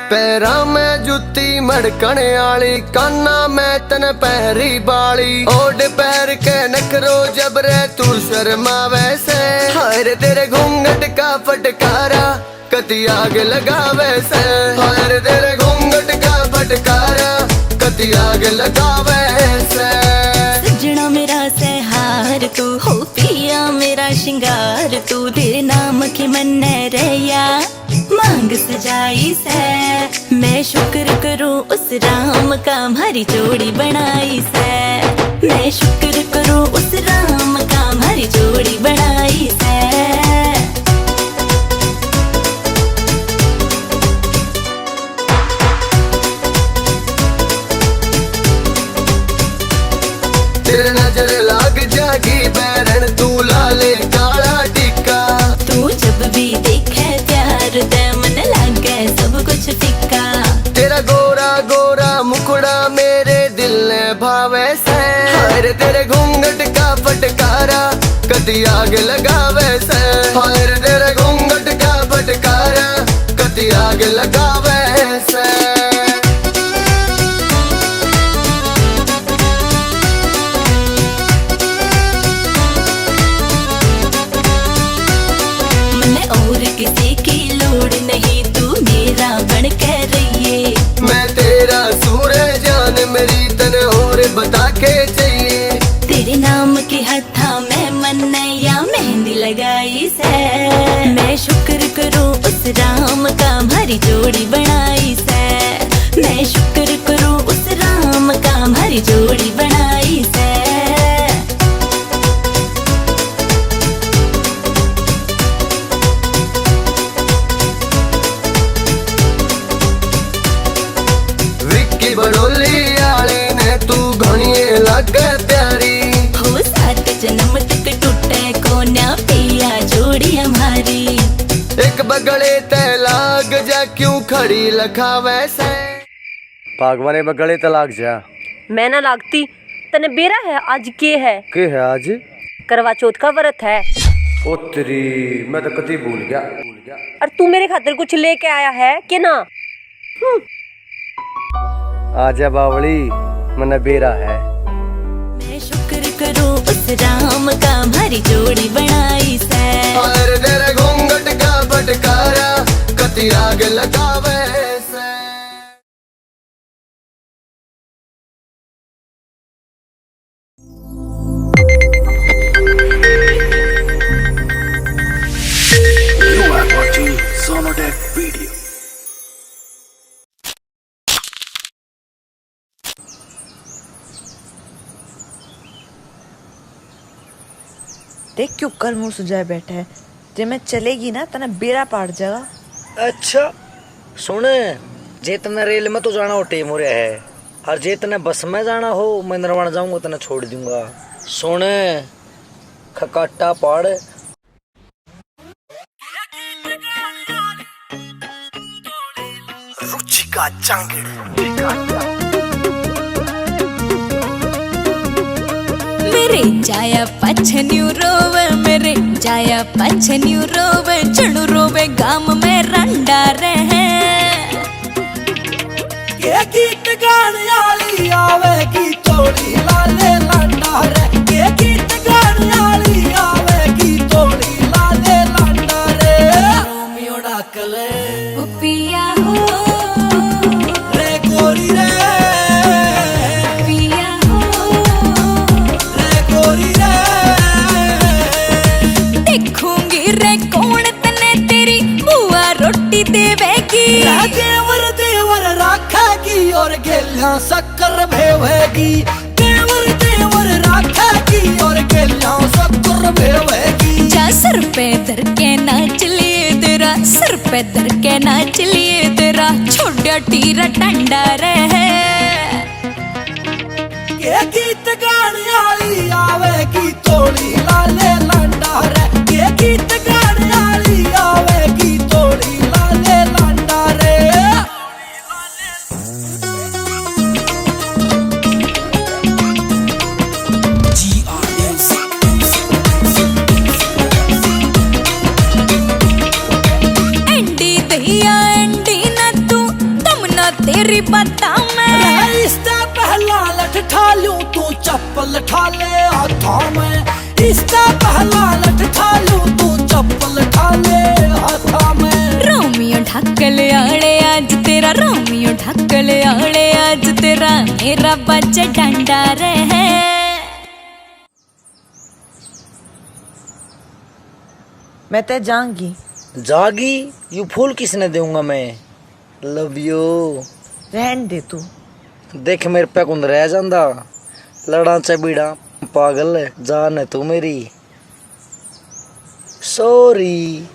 Para में जुत्ती मड़कने आली, काना में तन पैरी बाली। ओड पैर के नखरो जबरे तू शर्मावे से, हाय तेरे घूंघट का फटकारा कति आग लगावे से। हाय तेरे घूंघट का फटकारा कति आग लगावे से। सजना मेरा सहार तू हो, पिया मेरा श्रृंगार तू। तेरे नाम के मन रैया मांग सजाई से। मैं शुक्र करूं उस राम का हमारी जोड़ी बनाई से। मैं शुक्र करूं उस राम का हमारी जोड़ी बनाई से। तेरे नजर लाग जागी बैरन तू लाले काला टिक्का। तू जब भी देखे प्यार दे मन लागे सब कुछ फिक्का। तेरा गोरा गोरा मुखड़ा मेरे दिल ने भावे से, हाय तेरे घूंघट का फटकारा कति आग लगावे से। हाय तेरे घूंघट का फटकारा कति आग लगावे से। और किसी की लोड़ नहीं, तू मेरा बन कर रहिए। मैं तेरा सूरज जान मेरी तन और बता के चाहिए। तेरे नाम के हथा में मन या मेहंदी लगाई से। मैं शुक्र करूं उस राम का हमारी जोड़ी बनाई से। मैं शुक्र करूं उस राम का हमारी जोड़ी बनाई से। बड़ोली आले ने तू घणिए लगे प्यारी। हो सात जन्म तक टूटे कोन्या पिया जोड़ी हमारी। एक बगले ते लाग जा क्यों खड़ी लखावे से। भागवाने बगले ते लाग जा। मैं ना लागती तने बेरा है आज के है आज करवा चौथ का व्रत है। ओ तेरी मैं तो कति भूल गया। और तू मेरे खातिर कुछ लेके आया है कि ना? आजा बावली मन बेरा है। मैं शुक्र करूं उस राम का हमारी जोड़ी बनाई से। हाय तेरे घूंघट का फटकारा कति आग लगावे से। You are watching Sonotech video. देख क्यों कर मुंह सुझाए बैठा है। जे मैं चलेगी ना तना बेड़ा पाट जाएगा। अच्छा सुन, जे तने रेल में तो जाना हो टेम हो रहा है, और जे तने बस में जाना हो मैं नरवाण जाऊंगा तने छोड़ दूंगा। सुन खकाटा पाड़। रुचिका चांगड़ मेरे जाया पछन्यू रोवे, मेरे जाया पछन्यू रोवे। चढ़ू रोवे गाम में रंडा रहे। ये गीत गाने वाली आवेगी तोड़ी लाले लंडा रे। ये गीत गाने वाली आवेगी तोड़ी लाले लंडा रे। रोमियो डाकले ओ पिया हो रे गोरी रे। पिया हो रे गोरी रे। देखूंगी रे कौन तने तेरी बुआ रोटी देवेगी। देवर देवर राखेगी और गेलियां शक्कर भेवेगी। देवर देवर राखेगी और गेलियां शक्कर भेवेगी। जा सर पे धर के नाच लिए तेरा, सर पे धर के नाच लिए तेरा। छोड़ा टीरा टंडा रहे। ये गीत गाने वाली आवेगी तोड़ी लाले लंडा रे। ये गीत गाने वाली आवेगी तोड़ी लाले लंडा रे। एंडी दहिया एंडी न तू तेरी बाता में। इससे पहला लठ ठा लूं तू चप्पल ठा ले हाथों में। इससे पहला लठ ठा लूं तू चप्पल ठा ले हाथों में। रोमियो ढक्कल आड़े आज तेरा, रोमियो ढक्कल आड़े आज तेरा, मेरा बच्चा डंडा रहे। मैं ते जाऊंगी। जागी यू फूल किसने दूंगा मैं। Love you. रहन दे तू। देख मेरे पे कुंद रह जांदा, लड़ा चबीड़ा पागल जान है तू मेरी। सॉरी।